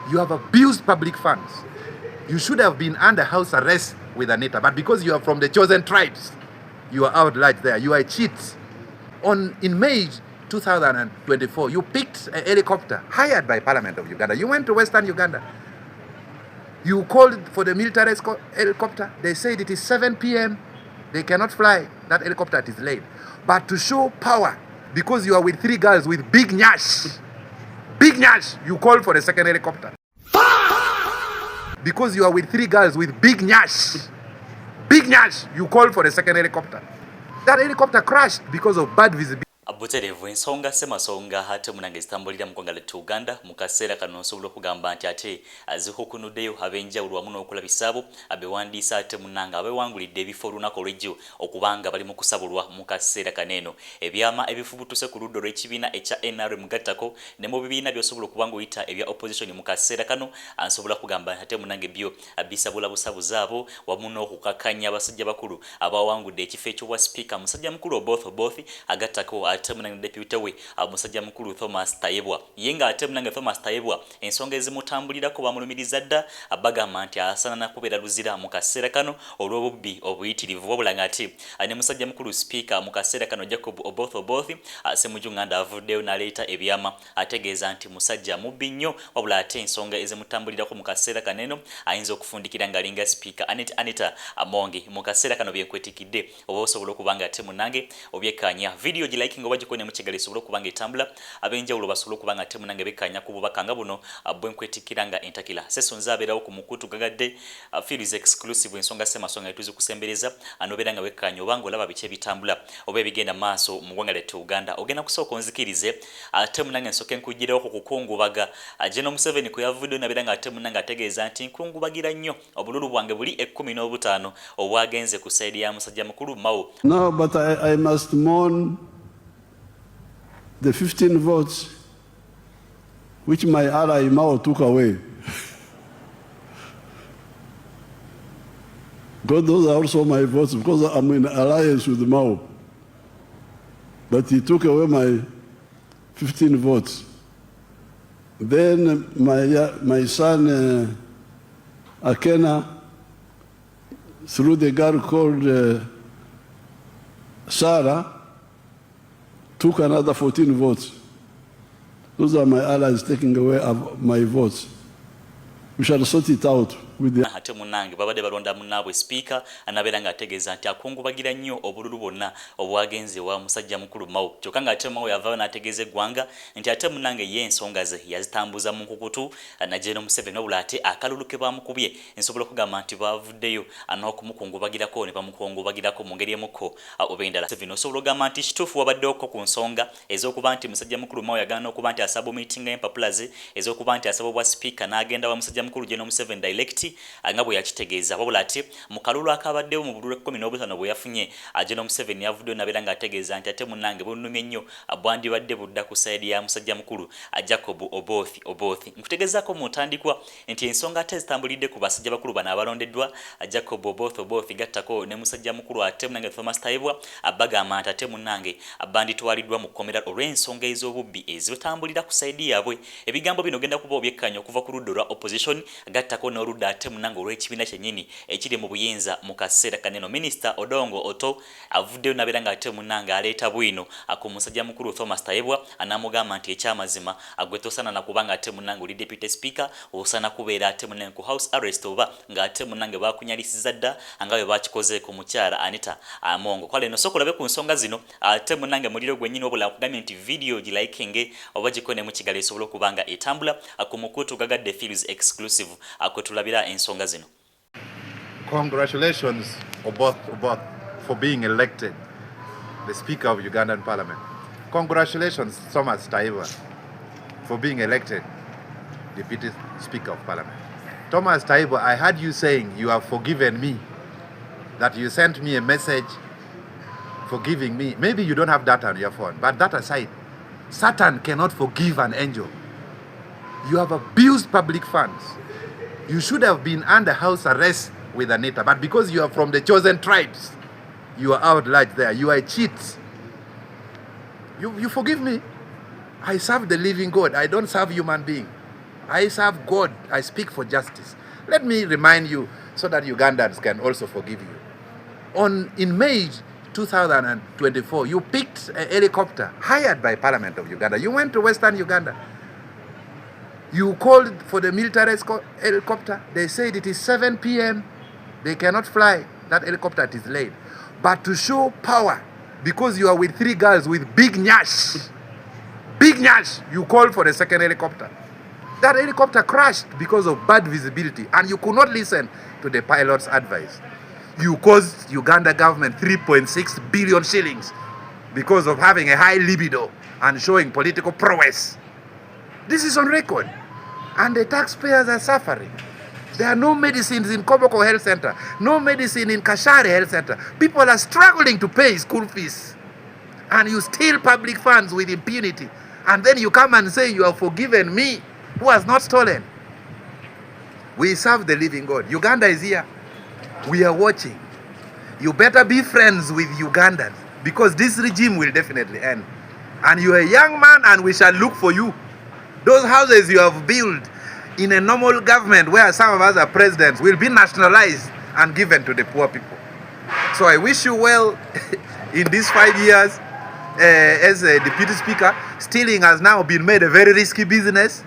You have abused public funds. You should have been under house arrest with Anita, but because you are from the chosen tribes, you are out large there. You are a cheat. In May 2024, you picked a helicopter hired by Parliament of Uganda. You went to Western Uganda. You called for the military helicopter. They said it is 7 p.m. They cannot fly. That helicopter is late. But to show power, because you are with 3 girls with big nyash, you called for the second helicopter. Because you are with 3 girls with big nyash, you called for the second helicopter. That helicopter crashed because of bad visibility. Abuterevu ensonga semasonga ate munange zitambulira mu ggwanga ly'e Uganda mu kaseera kano nsobola okugamba nti ate azihukunuddeyo ab'enjawulo wamu n'okulabissaabo abewandiisa ate munange abewangulidde ebifo olunaku olw'ejjo okubanga bali mu kusabulwa mu kaseera kaneeno ebyama ebifubutuse ku ludda olw'ekibiina ekya NRM gattako ne mu bibiina by'osobola okubanga oyita ebya opposition mu kaseera kano ansobola kugamba ate munange byo bisabula busabuzi abo wamu n'okukakanya abasajja bakulu abawangudde ekifo eky'obwa speaker musajja mukulu Oboth agattako ate munange deputy we musajja mukulu Thomas Tayebwa yenga ate munange Thomas Tayebwa ensonga ezimutambulirako bamulumiriza dda abagamba nti asana nakubeera luzira mu kaseera kano olw'obubbi obuyitirivu wabula ng'ate ne musajja mukulu speaker mu kaseera kano Jacob Oboth Ssemujju avuddeyo n'aleeta ebyama ategeeza nti musajja mubbi nnyo wabula ate ensonga ezimutambulirako mu kaseera kaneno ayinza okufundikira ng'alinga speaker Anita Amongi mu kaseera kano byenkwetikidde oba osobola okubanga ate munange obyekkaanya video giliking oba gikone mu kigali sobola okubanga etambula ab'enjawulo basobola okubanga ate munange bekkaanya ku bubaka nga buno bwenkwetikira nga entakira sesonza abeerawo ku mukutu gagadde feels exclusive ensonga semasonga etuzi kusembereza anobeera nga wekkaanya obanga olaba biki ebitambula oba ebigenda maaso mu ggwanga ly'e Uganda ogenda kusooka onzikirize ate munange nsooke nkuggyirewo ku kukungubaga General Museveni kwe yavuddeyo nabeera nga ate munange ategeeza nti nkungubagira nnyo obululu bwange buli 15 obwagenze ku saidi ya musajja mukulu Mao. No, but I must mourn the 15 votes which my ally Mao took away. Because those are also my votes, because I'm in alliance with Mao. But he took away my 15 votes. Then my son Akena, through the girl called Sarah, took another 14 votes. Those are my allies taking away my votes. We shall sort it out with the ate munange babadde balonda munnaabwe speaker anabeera ng'ategeeza nti akungubagira nnyo obululu bwonna obwagenze wa musajja mukulu Mao kyokka ng'ate Mao yavaayo n'ategeeza eggwanga nti ate munange ye ensonga ze yazitambuza mu nkukutu na General Museveni wabula ate akalulu ke baamukubye nsobola okugamba nti baavuddeyo n'okumukungubagirako ne bamukungubagirako mu ngeri emukko oba endala. Museveni osobola okugamba nti kituufu wabaddeko ku nsonga ez'okuba nti musajja mukulu Mao yagaana okuba nti asaba meeting empapula ze ez'okuba nti asaba obwa speaker n'agenda wa musajja mukulu General Museveni direct nga bwe yakitegeeza wabula ate mu kalulu akabaddewo mu bululu 15 bwe yafunye General Museveni yavuddeyo nabeera ng'ategeeza nti ate munnange bunnumye nnyo bwandibadde budda ku saidi ya musajja mukulu Jacob Oboth nkutegeezaako mu ntandikwa nti ensonga ate zitambulidde ku basajja bakulu bano abalondeddwa Jacob Oboth gattako ne musajja mukulu ate munnange Thomas Tayebwa bagamba nti ate munnange banditwaliddwa mu kkomera olw'ensonga ez'obubbi ezitambulira ku saidi yaabwe. Ebigambo bino genda kuba obyekkaanya okuva ku ludda olwa opposition gattako n'oludda ate munnange olw'ekibiina kyennyini ekiri mu buyinza mu kaseera kaneno. Minisita Odongo Otto avuddeyo nabeera ng'ate munnange aleeta bwino ku musajja mukulu Thomas Tayebwa anamugamba nti ekyamazima gwe tosana nakubanga ate munnange oli deputy speaker osana kubeera ate munnange ku house arrest oba ng'ate munnange bakunyalisiza dda nga bwe bakikoze ku mukyala Anita Amongo. Kwale no soko labe ku nsonga zino ate munnange muliro gwennyini wabula akugambye nti video giliking oba gikone mu kigali esobola okubanga etambula ku mukutu gagadde feels exclusive akotulabira ensonga zino. Congratulations Oboth for being elected the Speaker of Ugandan Parliament. Congratulations Thomas Tayebwa for being elected Deputy Speaker of Parliament. Thomas Tayebwa, I heard you saying you have forgiven me, that you sent me a message forgiving me. Maybe you don't have that on your phone, but that aside, Satan cannot forgive an angel. You have abused public funds. You should have been under house arrest with Anita, but because you are from the chosen tribes, you are out large there. You are a cheat. You forgive me. I serve the living God. I don't serve human being. I serve God. I speak for justice. Let me remind you so that Ugandans can also forgive you. In May 2024, you picked a helicopter hired by Parliament of Uganda. You went to Western Uganda. You called for the military helicopter. They said it is 7 p.m. They cannot fly. That helicopter is late. But to show power, because you are with 3 girls with big nyash, you called for the second helicopter. That helicopter crashed because of bad visibility, and you could not listen to the pilot's advice. You caused Uganda government 3.6 billion shillings because of having a high libido and showing political prowess. This is on record. And the taxpayers are suffering. There are no medicines in Koboko Health Center, no medicine in Kashari Health Center. People are struggling to pay school fees. And you steal public funds with impunity. And then you come and say you have forgiven me, who has not stolen. We serve the living God. Uganda is here. We are watching. You better be friends with Ugandans, because this regime will definitely end. And you are a young man, and we shall look for you. Those houses you have built in a normal government where some of us are presidents will be nationalized and given to the poor people. So I wish you well in these 5 years as a deputy speaker. Stealing has now been made a very risky business.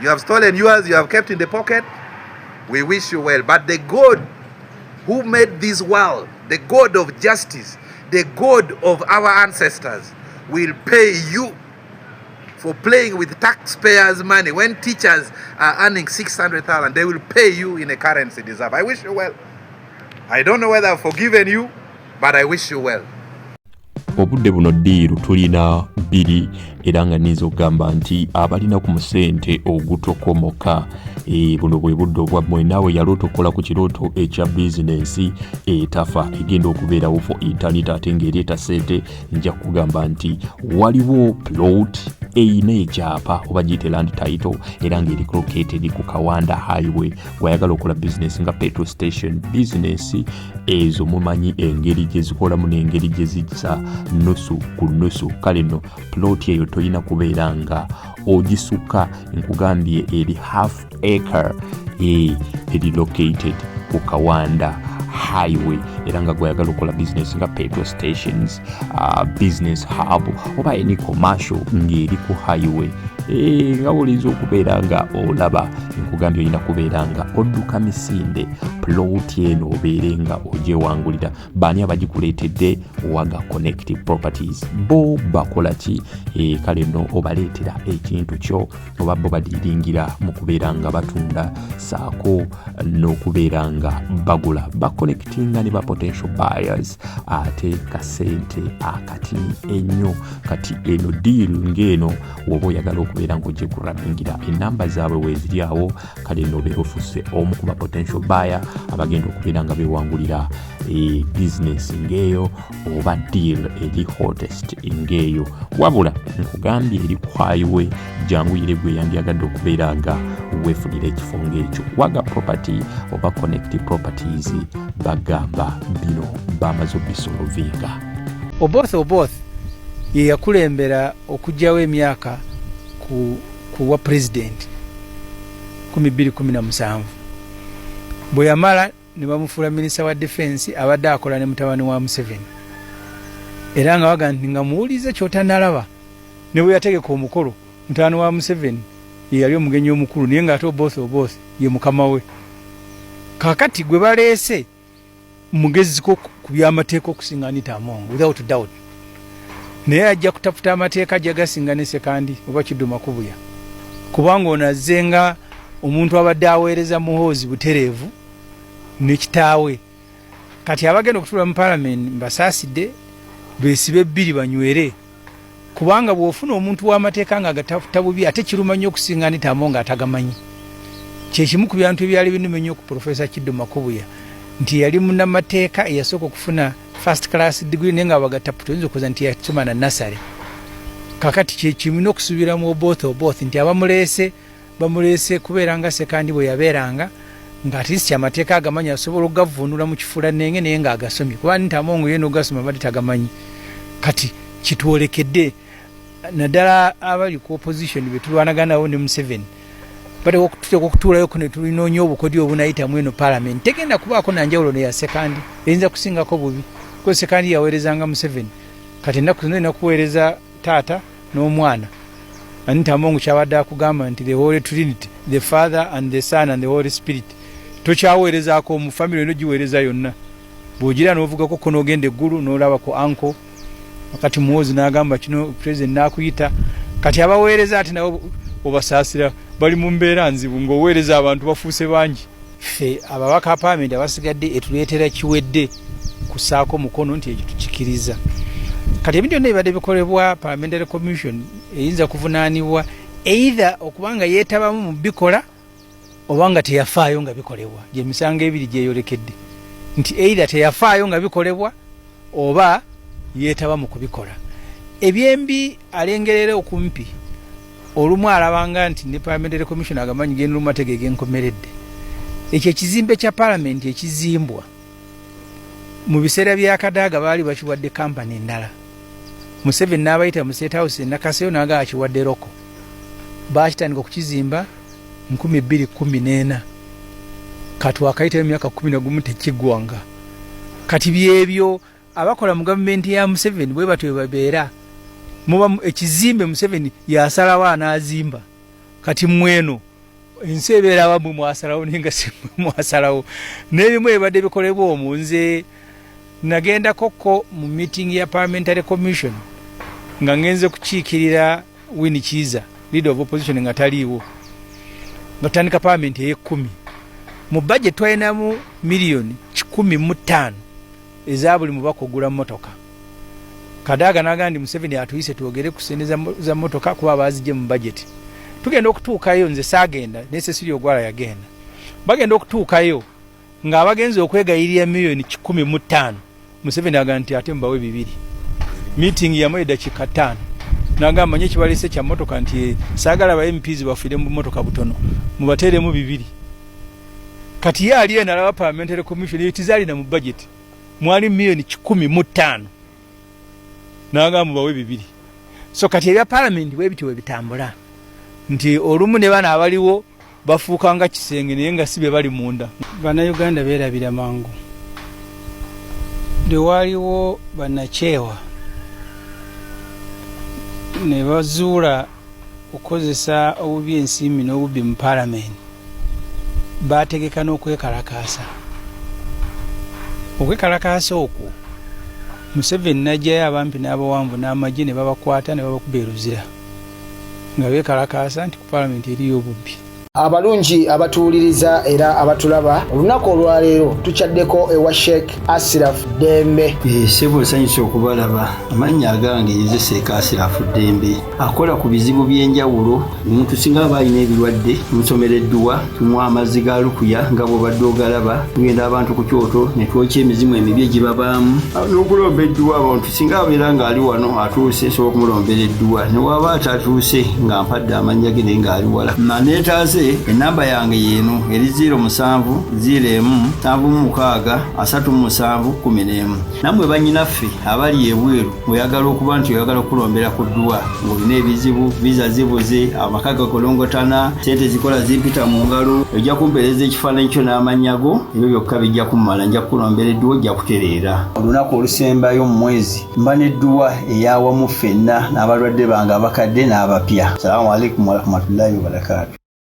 You have stolen yours, you have kept in the pocket. We wish you well. But the God who made this world, the God of justice, the God of our ancestors, will pay you for playing with taxpayers' money. When teachers are earning 600,000, they will pay you in a currency deserve. I wish you well. I don't know whether I've forgiven you, but I wish you well. Obudde buno ddiiru tulina bbiri era nga nniza okugamba nti abalina ku musente ogutokomoka buno bwe budde obwammwe naawe yalooto okukola ku kirooto ekya bizinensi etafa egenda okubeerawo for internet ate ng'ereeta sente, nja kugamba nti waliwo plot eyina ekyapa oba giyite land title era ng'eri located ku Kawanda highway. Gwayagala okukola bizinensi nga petrol station bizinensi ezo mumanyi engeri gye zikolamu n'engeri gye zijja nusu ku nusu. Kale no plot eyo toyina kubeera nga ogisuka, nkugambye eri half acre eri located ku Kawanda highway era nga gwayagala okukola business nga petrol stations, business hub oba any commercial ng'eri ku highway nga olinza okubeera nga olaba, nkugambye olina kubeera nga odduka misinde plot eno obeere nga ogyewangulira. Baani abagikuleetedde? Waga Connective Properties. Bo bakola ki? Kale no obaleetera ekintu kyo oba bo badiringira mu kubeera nga batunda saako n'okubeera nga bagula. Baconnectinga ne ba potential buyers ate kasente akatini ennyo. Kati eno deal ng'eno woba oyagala okubeera nga ojje kurabingira enamba zaabwe weeziri awo, kale no obeera ofuuse omu ku ba potential buyer abagenda okubeera nga beewangulira business ng'eyo oba deal eri hottest ng'eyo. Wabula nkugambye eri ku highway janguyire gwe yandyagadde okubeera nga weefunira ekifo ng'ekyo. Waga Property oba Connective Properties bagamba bino bamaze obisolovinga. Oboth ye yakulembera okujjawo emyaka ku wa president 2017. Bwe yamala ne bamufuula minisita wa defense abadde akola ne mutabani wa Museveni. Era nga waga nti nga muwulize kyotanalaba ne bwe yategeka omukolo mutabani wa Museveni ye yali omugenyi omukulu naye ng'ate Oboth ye mukama we. Kakati gwe baleese mugezi ko ku by'amateeka okusinga Anita Among without doubt. Naye ajja kutafuta amateeka gyagasinga ne sekandi oba Kiduma Kubuya. Kubanga onazze nga omuntu abadde aweereza muhoozi butereevu ne kitaawe. Kati abagenda okutula mu parliament mbasaasidde beesibe bbiri banywere. Kubanga bw'ofuna omuntu w'amateeka nga agatafuta bubi ate kiruma nnyo okusinga Anita Among atagamanyi. Kyekimu ku bintu ebyali binnuma nnyo ku Professor Kiduma Kubuya nti yali munnamateeka eyasooka okufuna first class degree naye nga bagataputa oyinza okuza nti yasoma na nasale. Kakati kyekimu n'okusuubira mu Oboth nti bamuleese kubeera nga sekandi bwe yabeeranga nga at least amateeka agamanyi asobola okugavvuunula mu kifuula nnenge naye nga agasomye. Kuba Anita Among ye n'ogasoma badde tagamanyi. Kati kitwolekedde naddala abali ku opposition be tulwanaganawo ne Museveni bate okutuulayo kuno tulinoonya obukodyo obunayita mweno parliament tegenda kubaako nanjawulo neya sekandi eyinza kusingako bubi kuko sekandi yaweerezanga Museveni kati ennaku zino erina kuweereza taata n'omwana Anita Mongo kyabadde akugamba nti the Holy Trinity, the Father and the Son and the Holy Spirit. Tokyaweerezaako mu family eno giweereza yonna. Bw'ogira n'ovugako ko n'ogenda eggulu n'olaba ku anko. Wakati muwozi n'agamba kino president n'akuyita. Kati abaweereza ati nabo obasaasira bali mu mbeera nzibu ng'oweereza abantu bafuuse bangi. Ffe ababaka parliament abasigadde etuleetera kiwedde kusaako mukono nti ekyo tukikiriza. Kati ebintu byonna ebibadde bikolebwa parliamentary commission eyinza kuvunaanibwa either okubanga yeetabamu mu bikola oba nga teyafaayo nga bikolebwa. Gye misango ebiri gyeyolekedde nti either teyafaayo nga bikolebwa oba yeetaba mu kubikola. Ebyembi alengerera okumpi olumu alabanga nti ne parliamentary commission agamanyi genda lumategege enkomeredde. Ekyo ekizimbe kya parliament ekizimbwa mu biseera bya Kadaga baali bakiwadde kampani endala. Museveni n'abayita mu State House Nakaseyo n'aga akiwadde Roko. Baakitandika okukizimba 2014. Kati wakayitayo emyaka 11 tekiggwanga. Kati byebyo abakola mu gavumenti ya Museveni bwe batwe babeera. Muba ekizimbe Museveni yasalawo n'azimba. Kati mweno ensi ebeera abamu mwasalawo ninga si mwasalawo. N'ebimu ebadde bikolebwa omunze nagenda koko mu meeting ya parliamentary commission nga ngenze kukiikirira Winnie Kiza leader of opposition nga taliiwo ngatandika parliament ye10 mu budget twalinamu million 15 eza buli mubaka ogula motoka. Kadaga nagandi Museveni atuyise tuogere kusendeza za motoka kuba bazije mu budget. Tugenda okutuukayo nze saagenda necessary ogwala yagenda bagenda okutuukayo nga abagenzi okwegayirira million 15. Museveni aganti ate mbawe 2 meeting ya mweda chikatano nagamba nye kibalise kya motoka nti saagala ba MPs bafire mu motoka butono mubatere mu 2 kati yali enalaba parliamentary commission yitizali na mu budget mwali million 15 nagamba bawe 2 so kati ya parliament webiti webitambula nti olumu ne bana abaliwo bafuuka nga kisenge naye nga sibe bali munda. Bana Uganda beerabira mangu dewaliwo banachewa ne bazuula okukozesa obubi ensiimi n'obubi mu parliament baategeka n'okwekalakaasa. Okwekalakaasa okwo Museveni najjayo abampi n'abawanvu n'amagye ne babakwata ne babakubeeruzira nga beekalakaasa nti ku parliament eriyo obubbi. Abalungi abatuuliriza era abatulaba olunaku olwaleero tukyaddeko ewa Sheikh Ashraf Dembe. Sebo nsanyusa okubalaba amannya agange nze Sheikh Ashraf Dembe akola ku bizibu by'enjawulo. Omuntu singa aba alina ebirwadde musomereddwa tumuwa amazzi ga lukuya nga bw'obadde ogalaba tugenda abantu ku kyoto ne twokya emizimu emibi egibabaamu n'okulomba edduwa. Abantu singa abeera ng'ali wano atuuse sobola okumulombera edduwa ne waba atatuuse nga mpadde amannya ge naye ng'ali wala naneetaase. Enamba yange yeno eri 0707363711. Namwe bannyinaffe abali ebweru oyagala okuba nti oyagala okulombera ku dduwa ng'olina ebizibu viza zibuze amaka gakolongotana sente zikola zimpita mu ngalo ojja kumpeereza ekifaananyi kyo n'amanyago ebyo byokka bijja kummala nja kukulombera edduwa ojja kutereera. Olunaku olusembayo mu mwezi mba n'edduwa eyawamu ffenna n'abalwadde bange abakadde n'abapya. Salaamu alaikum warahmatullahi wabarakatuh.